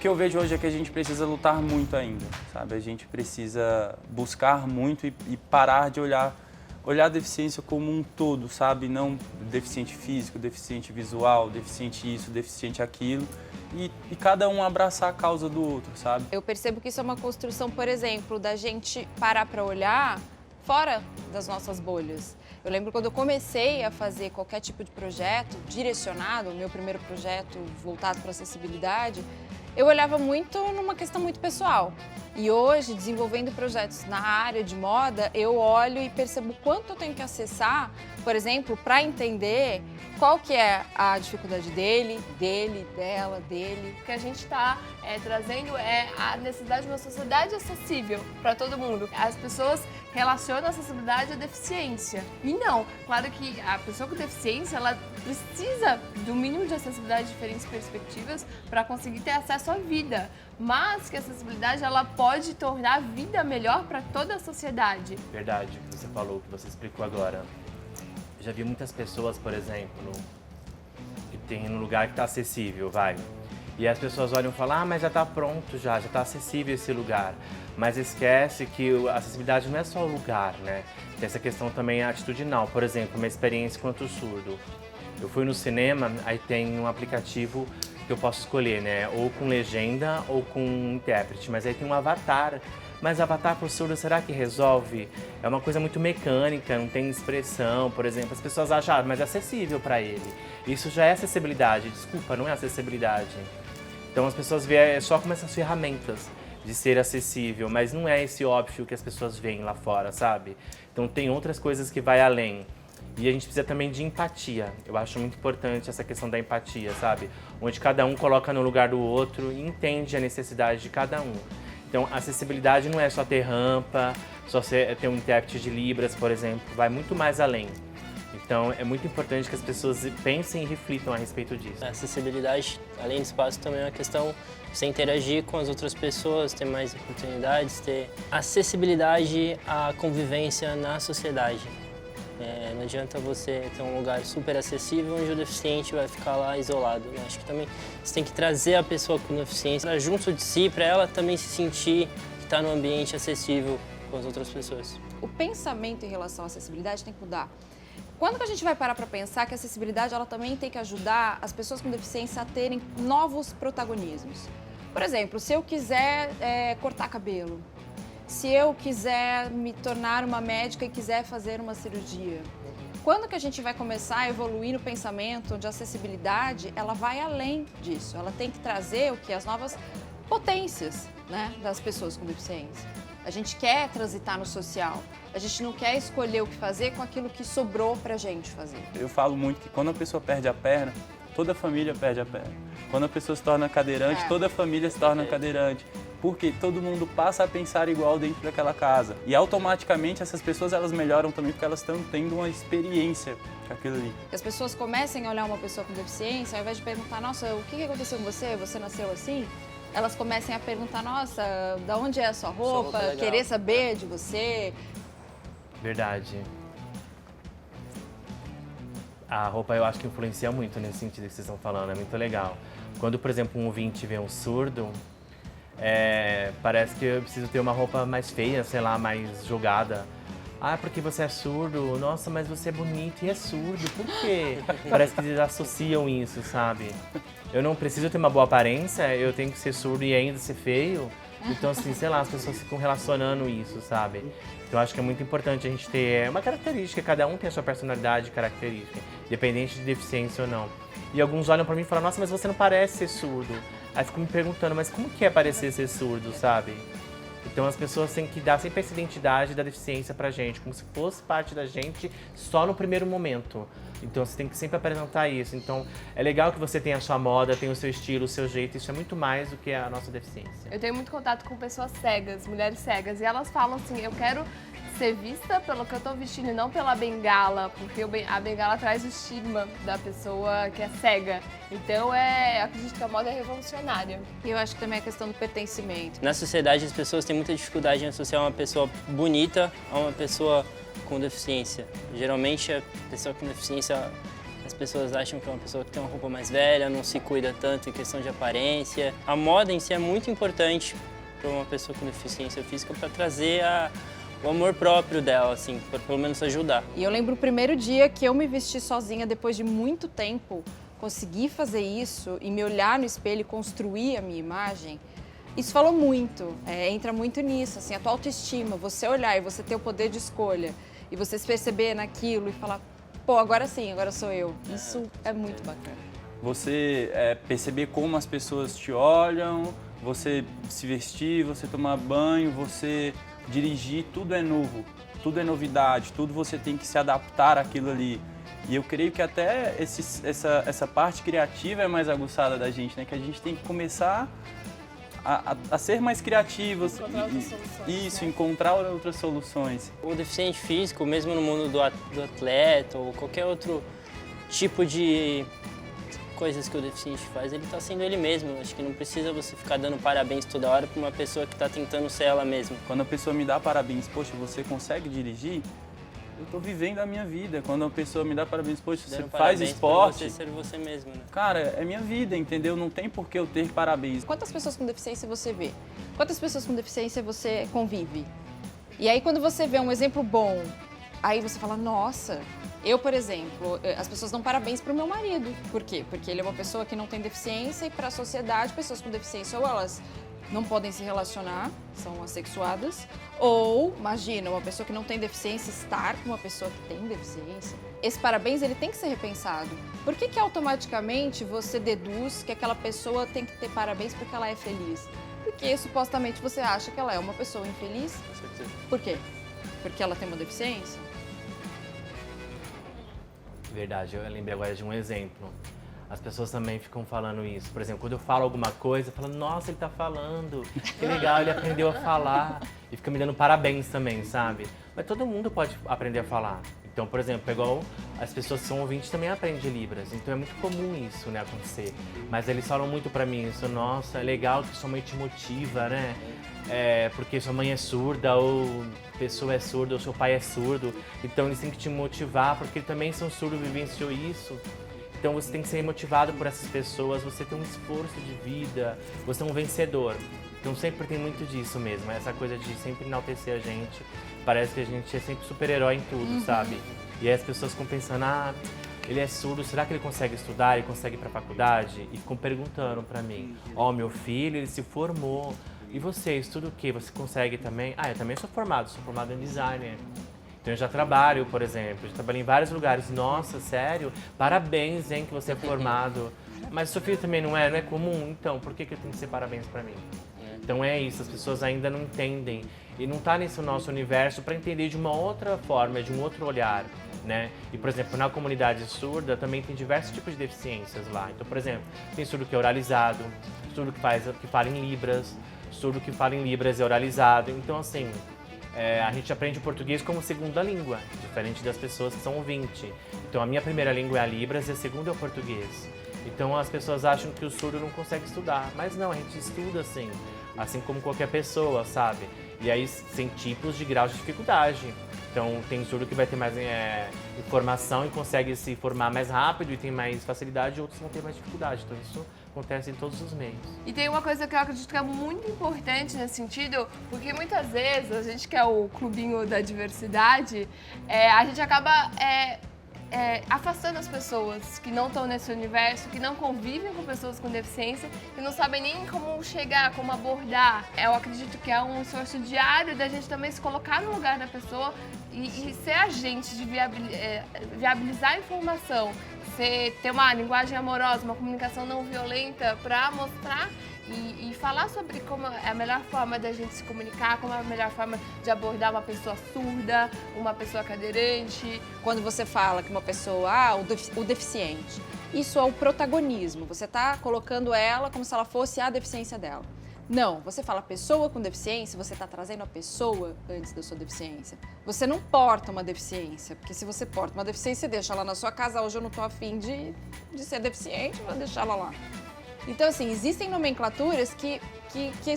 que eu vejo hoje é que a gente precisa lutar muito ainda, sabe? A gente precisa buscar muito e parar de olhar a deficiência como um todo, sabe? Não deficiente físico, deficiente visual, deficiente isso, deficiente aquilo. E cada um abraçar a causa do outro, sabe? Eu percebo que isso é uma construção, por exemplo, da gente parar para olhar fora das nossas bolhas. Eu lembro quando eu comecei a fazer qualquer tipo de projeto direcionado, o meu primeiro projeto voltado para acessibilidade, eu olhava muito numa questão muito pessoal. E hoje, desenvolvendo projetos na área de moda, eu olho e percebo quanto eu tenho que acessar, por exemplo, para entender qual que é a dificuldade dele, dela, dele. O que a gente está trazendo é a necessidade de uma sociedade acessível para todo mundo. As pessoas relacionam a acessibilidade à deficiência. E não, claro que a pessoa com deficiência, ela precisa do mínimo de acessibilidade de diferentes perspectivas para conseguir ter acesso à vida. Mas que a acessibilidade, ela pode tornar a vida melhor para toda a sociedade. Verdade, o que você falou, o que você explicou agora. Eu já vi muitas pessoas, por exemplo, que tem um lugar que está acessível, vai. E as pessoas olham e falam, mas já está pronto, já está acessível esse lugar. Mas esquece que a acessibilidade não é só o lugar, né? Tem essa questão também atitudinal. Por exemplo, uma experiência quanto surdo. Eu fui no cinema, aí tem um aplicativo que eu posso escolher, né? Ou com legenda ou com intérprete. Mas aí tem um avatar. Mas avatar para o surdo, será que resolve? É uma coisa muito mecânica, não tem expressão, por exemplo. As pessoas acham, mas é acessível para ele. Isso já é acessibilidade. Desculpa, não é acessibilidade. Então as pessoas veem só como essas ferramentas de ser acessível, mas não é esse óbvio que as pessoas veem lá fora, sabe? Então tem outras coisas que vai além. E a gente precisa também de empatia. Eu acho muito importante essa questão da empatia, sabe? Onde cada um coloca no lugar do outro e entende a necessidade de cada um. Então, acessibilidade não é só ter rampa, só ter um intérprete de Libras, por exemplo, vai muito mais além. Então, é muito importante que as pessoas pensem e reflitam a respeito disso. A acessibilidade, além do espaço, também é uma questão de você interagir com as outras pessoas, ter mais oportunidades, ter acessibilidade à convivência na sociedade. Não adianta você ter um lugar super acessível onde o deficiente vai ficar lá isolado, né? Acho que também você tem que trazer a pessoa com deficiência junto de si, para ela também se sentir que está num ambiente acessível com as outras pessoas. O pensamento em relação à acessibilidade tem que mudar. Quando que a gente vai parar para pensar que a acessibilidade ela também tem que ajudar as pessoas com deficiência a terem novos protagonismos? Por exemplo, se eu quiser cortar cabelo, se eu quiser me tornar uma médica e quiser fazer uma cirurgia, quando que a gente vai começar a evoluir no pensamento onde a acessibilidade ela vai além disso? Ela tem que trazer o que? As novas potências, né, das pessoas com deficiência. A gente quer transitar no social, a gente não quer escolher o que fazer com aquilo que sobrou pra gente fazer. Eu falo muito que quando a pessoa perde a perna, toda a família perde a perna. Quando a pessoa se torna cadeirante, toda a família se torna cadeirante. Porque todo mundo passa a pensar igual dentro daquela casa. E automaticamente essas pessoas elas melhoram também porque elas estão tendo uma experiência com aquilo ali. Que as pessoas comecem a olhar uma pessoa com deficiência, ao invés de perguntar, nossa, o que aconteceu com você? Você nasceu assim? Elas comecem a perguntar, nossa, da onde é a sua roupa? Querer saber de você. Verdade. A roupa eu acho que influencia muito nesse sentido que vocês estão falando, é muito legal. Quando, por exemplo, um ouvinte vê um surdo, parece que eu preciso ter uma roupa mais feia, sei lá, mais jogada. Ah, porque você é surdo? Nossa, mas você é bonito e é surdo. Por quê? Parece que eles associam isso, sabe? Eu não preciso ter uma boa aparência, eu tenho que ser surdo e ainda ser feio. Então, assim, sei lá, as pessoas ficam relacionando isso, sabe? Então, eu acho que é muito importante a gente ter uma característica, cada um tem a sua personalidade característica, independente de deficiência ou não. E alguns olham pra mim e falam, nossa, mas você não parece ser surdo. Aí ficam me perguntando, mas como que é parecer ser surdo, sabe? Então as pessoas têm que dar sempre essa identidade da deficiência pra gente, como se fosse parte da gente só no primeiro momento. Então você tem que sempre apresentar isso. Então é legal que você tenha a sua moda, tenha o seu estilo, o seu jeito, isso é muito mais do que a nossa deficiência. Eu tenho muito contato com pessoas cegas, mulheres cegas, e elas falam assim, eu quero ser vista pelo que eu tô vestindo e não pela bengala, porque a bengala traz o estigma da pessoa que é cega. Então, eu acredito que a moda é revolucionária. E eu acho que também é a questão do pertencimento. Na sociedade, as pessoas têm muita dificuldade em associar uma pessoa bonita a uma pessoa com deficiência. Geralmente, a pessoa com deficiência, pessoas acham que é uma pessoa que tem uma roupa mais velha, não se cuida tanto em questão de aparência. A moda em si é muito importante para uma pessoa com deficiência física para trazer o amor próprio dela, assim, para pelo menos ajudar. E eu lembro o primeiro dia que eu me vesti sozinha depois de muito tempo, consegui fazer isso e me olhar no espelho e construir a minha imagem. Isso falou muito, entra muito nisso, assim, a tua autoestima, você olhar e você ter o poder de escolha e você se perceber naquilo e falar, pô, agora sim, agora sou eu. Isso é muito bacana. Você perceber como as pessoas te olham, você se vestir, você tomar banho, você dirigir, tudo é novo, tudo é novidade, tudo você tem que se adaptar àquilo ali. E eu creio que até essa parte criativa é mais aguçada da gente, né? Que a gente tem que começar a ser mais criativos. Encontrar outras soluções, Isso, né? encontrar outras soluções. O deficiente físico, mesmo no mundo do atleta ou qualquer outro tipo de coisas que o deficiente faz, ele está sendo ele mesmo. Acho que não precisa você ficar dando parabéns toda hora para uma pessoa que está tentando ser ela mesma. Quando a pessoa me dá parabéns, poxa, você consegue dirigir? Eu estou vivendo a minha vida. Quando a pessoa me dá parabéns, poxa, você Dando faz parabéns esporte. por você ser você mesmo, né? Cara, é minha vida, entendeu? Não tem por que eu ter parabéns. Quantas pessoas com deficiência você vê? Quantas pessoas com deficiência você convive? E aí quando você vê um exemplo bom, aí você fala, nossa, eu, por exemplo, as pessoas dão parabéns pro meu marido. Por quê? Porque ele é uma pessoa que não tem deficiência e para a sociedade, pessoas com deficiência ou elas não podem se relacionar, são assexuadas, ou, imagina, uma pessoa que não tem deficiência estar com uma pessoa que tem deficiência. Esse parabéns, ele tem que ser repensado. Por que que automaticamente você deduz que aquela pessoa tem que ter parabéns porque ela é feliz? Porque supostamente você acha que ela é uma pessoa infeliz? Com certeza. Por quê? Porque ela tem uma deficiência? Verdade, eu lembrei agora de um exemplo. As pessoas também ficam falando isso. Por exemplo, quando eu falo alguma coisa, falam, nossa, ele tá falando, que legal, ele aprendeu a falar. E fica me dando parabéns também, sabe? Mas todo mundo pode aprender a falar. Então, por exemplo, igual as pessoas que são ouvintes também aprendem Libras. Então é muito comum isso, né, acontecer. Mas eles falam muito pra mim isso, nossa, é legal que sua mãe te motiva, né? Porque sua mãe é surda, ou a pessoa é surda, ou seu pai é surdo. Então eles têm que te motivar, porque também são surdos, vivenciou isso. Então você tem que ser motivado por essas pessoas, você tem um esforço de vida, você é um vencedor. Então sempre tem muito disso mesmo, essa coisa de sempre enaltecer a gente. Parece que a gente é sempre super-herói em tudo, sabe? E aí as pessoas ficam pensando, ele é surdo, será que ele consegue estudar, ele consegue ir pra faculdade? E ficam perguntando pra mim, meu filho, ele se formou. E você, estuda o quê? Você consegue também? Eu também sou formado em designer. Então eu já trabalho, por exemplo, já trabalhei em vários lugares. Nossa, sério? Parabéns, hein, que você é formado. Mas seu filho também não é comum? Então, por que eu tenho que ser parabéns pra mim? Então é isso, as pessoas ainda não entendem. E não tá nesse nosso universo para entender de uma outra forma, de um outro olhar, né? E, por exemplo, na comunidade surda também tem diversos tipos de deficiências lá. Então, por exemplo, tem surdo que é oralizado, surdo que fala em Libras, surdo que fala em Libras é oralizado. Então, assim, a gente aprende o português como segunda língua, diferente das pessoas que são ouvinte. Então, a minha primeira língua é a Libras e a segunda é o português. Então, as pessoas acham que o surdo não consegue estudar, mas não, a gente estuda assim como qualquer pessoa, sabe? E aí, tem tipos de graus de dificuldade. Então, tem surdo que vai ter mais informação e consegue se formar mais rápido e tem mais facilidade, e outros vão ter mais dificuldade. Então, isso acontece em todos os meios. E tem uma coisa que eu acredito que é muito importante nesse sentido, porque muitas vezes, a gente que é o clubinho da diversidade, a gente acaba afastando as pessoas que não estão nesse universo, que não convivem com pessoas com deficiência, que não sabem nem como chegar, como abordar. Eu acredito que é um esforço diário da gente também se colocar no lugar da pessoa e ser agente de viabilizar a informação, ter uma linguagem amorosa, uma comunicação não violenta para mostrar e falar sobre como é a melhor forma da gente se comunicar, como é a melhor forma de abordar uma pessoa surda, uma pessoa cadeirante. Quando você fala que uma pessoa, o deficiente, isso é o protagonismo. Você está colocando ela como se ela fosse a deficiência dela. Não, você fala pessoa com deficiência, você está trazendo a pessoa antes da sua deficiência. Você não porta uma deficiência, porque se você porta uma deficiência, você deixa ela na sua casa. Hoje eu não estou afim de ser deficiente, vou deixar ela lá. Então, assim, existem nomenclaturas que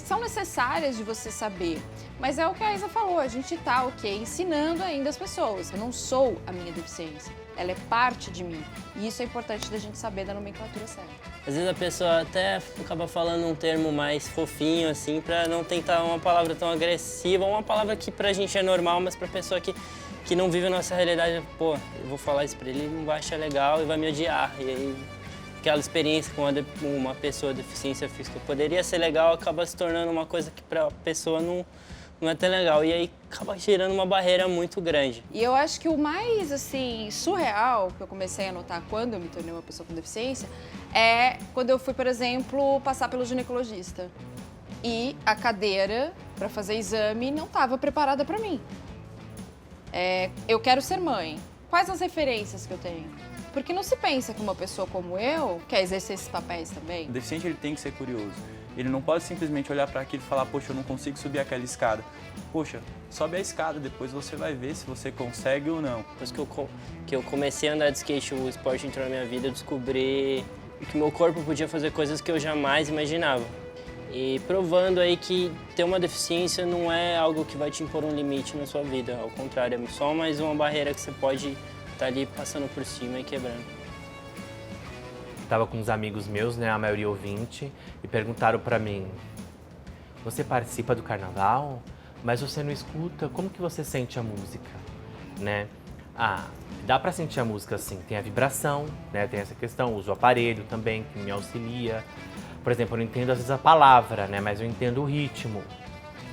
são necessárias de você saber. Mas é o que a Isa falou, a gente tá, ensinando ainda as pessoas. Eu não sou a minha deficiência. ela é parte de mim. E isso é importante da gente saber da nomenclatura certa. Às vezes a pessoa até acaba falando um termo mais fofinho, assim, pra não tentar uma palavra tão agressiva, uma palavra que pra gente é normal, mas pra pessoa que não vive a nossa realidade, pô, eu vou falar isso pra ele não vai achar legal e vai me odiar. E aí, aquela experiência com uma pessoa com deficiência física poderia ser legal, acaba se tornando uma coisa que pra pessoa não é tão legal. E aí acaba gerando uma barreira muito grande. E eu acho que o mais, assim, surreal que eu comecei a notar quando eu me tornei uma pessoa com deficiência é quando eu fui, por exemplo, passar pelo ginecologista. E a cadeira para fazer exame não estava preparada para mim. Eu quero ser mãe. Quais as referências que eu tenho? Porque não se pensa que uma pessoa como eu quer exercer esses papéis também. O deficiente ele tem que ser curioso. Ele não pode simplesmente olhar para aquilo e falar, poxa, eu não consigo subir aquela escada. Poxa, sobe a escada, depois você vai ver se você consegue ou não. Depois que eu comecei a andar de skate, o esporte entrou na minha vida, eu descobri que meu corpo podia fazer coisas que eu jamais imaginava. E provando aí que ter uma deficiência não é algo que vai te impor um limite na sua vida. Ao contrário, é só mais uma barreira que você pode estar ali passando por cima e quebrando. Tava com uns amigos meus, né, a maioria ouvinte, e perguntaram pra mim: você participa do carnaval, mas você não escuta, como que você sente a música, né? Ah, dá pra sentir a música assim, tem a vibração, né, tem essa questão, uso o aparelho também, que me auxilia. Por exemplo, eu não entendo às vezes a palavra, né, mas eu entendo o ritmo.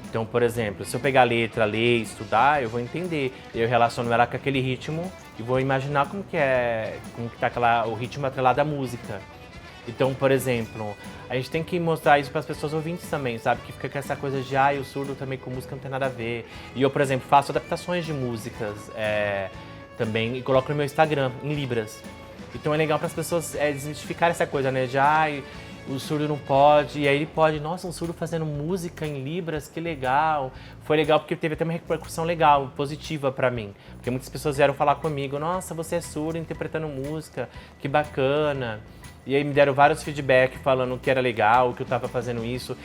Então, por exemplo, se eu pegar a letra, ler, estudar, eu vou entender. Eu relaciono ela com aquele ritmo e vou imaginar como que tá o ritmo atrelado à música. Então, por exemplo, a gente tem que mostrar isso para as pessoas ouvintes também, sabe? Que fica com essa coisa de, o surdo também com música não tem nada a ver. E eu, por exemplo, faço adaptações de músicas também e coloco no meu Instagram, em Libras. Então é legal para as pessoas desmistificar essa coisa, né? De, o surdo não pode, e aí ele pode, nossa, um surdo fazendo música em Libras, que legal. Foi legal porque teve até uma repercussão legal, positiva pra mim. Porque muitas pessoas vieram falar comigo, nossa, você é surdo interpretando música, que bacana. E aí me deram vários feedback falando que era legal, que eu tava fazendo isso.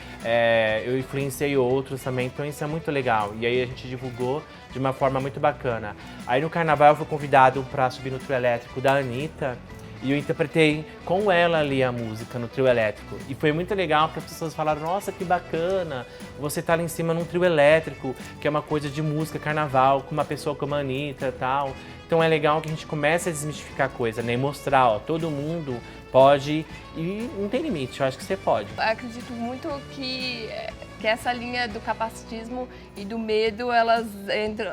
Eu influenciei outros também, então isso é muito legal. E aí a gente divulgou de uma forma muito bacana. Aí no carnaval eu fui convidado pra subir no trio elétrico da Anitta. E eu interpretei com ela ali a música no trio elétrico. E foi muito legal porque as pessoas falaram, nossa, que bacana, você tá lá em cima num trio elétrico, que é uma coisa de música, carnaval, com uma pessoa como a Anitta e tal. Então é legal que a gente comece a desmistificar a coisa, né? E mostrar, todo mundo pode e não tem limite, eu acho que você pode. Eu acredito muito que essa linha do capacitismo e do medo, elas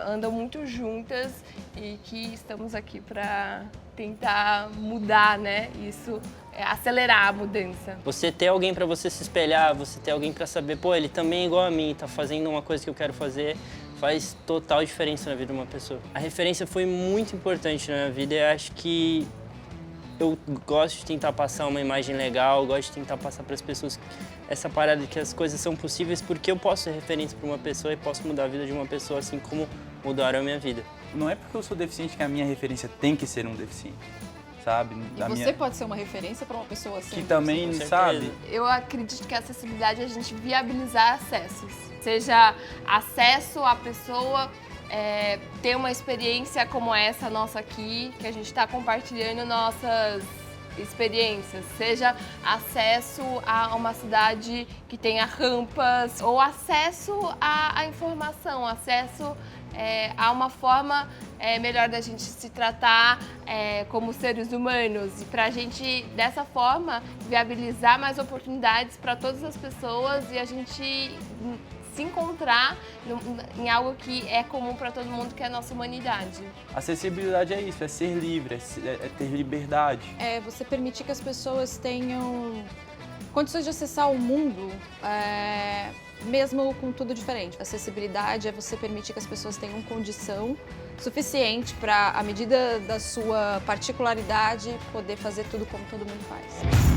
andam muito juntas e que estamos aqui para tentar mudar, né? Isso, acelerar a mudança. Você ter alguém para você se espelhar, você ter alguém para saber, pô, ele também é igual a mim, tá fazendo uma coisa que eu quero fazer, faz total diferença na vida de uma pessoa. A referência foi muito importante na minha vida e acho que eu gosto de tentar passar uma imagem legal, gosto de tentar passar para as pessoas essa parada de que as coisas são possíveis porque eu posso ser referência para uma pessoa e posso mudar a vida de uma pessoa assim como mudaram a minha vida. Não é porque eu sou deficiente que a minha referência tem que ser um deficiente, sabe? E você pode ser uma referência para uma pessoa assim. Que também, sabe? Eu acredito que a acessibilidade é a gente viabilizar acessos. Seja acesso à pessoa, ter uma experiência como essa nossa aqui, que a gente está compartilhando nossas experiências, seja acesso a uma cidade que tenha rampas ou acesso à informação, acesso a uma forma melhor da gente se tratar como seres humanos e para a gente, dessa forma, viabilizar mais oportunidades para todas as pessoas e a gente se encontrar em algo que é comum para todo mundo, que é a nossa humanidade. Acessibilidade é isso, é ser livre, é ter liberdade. É você permitir que as pessoas tenham condições de acessar o mundo, mesmo com tudo diferente. Acessibilidade é você permitir que as pessoas tenham condição suficiente para, à medida da sua particularidade, poder fazer tudo como todo mundo faz.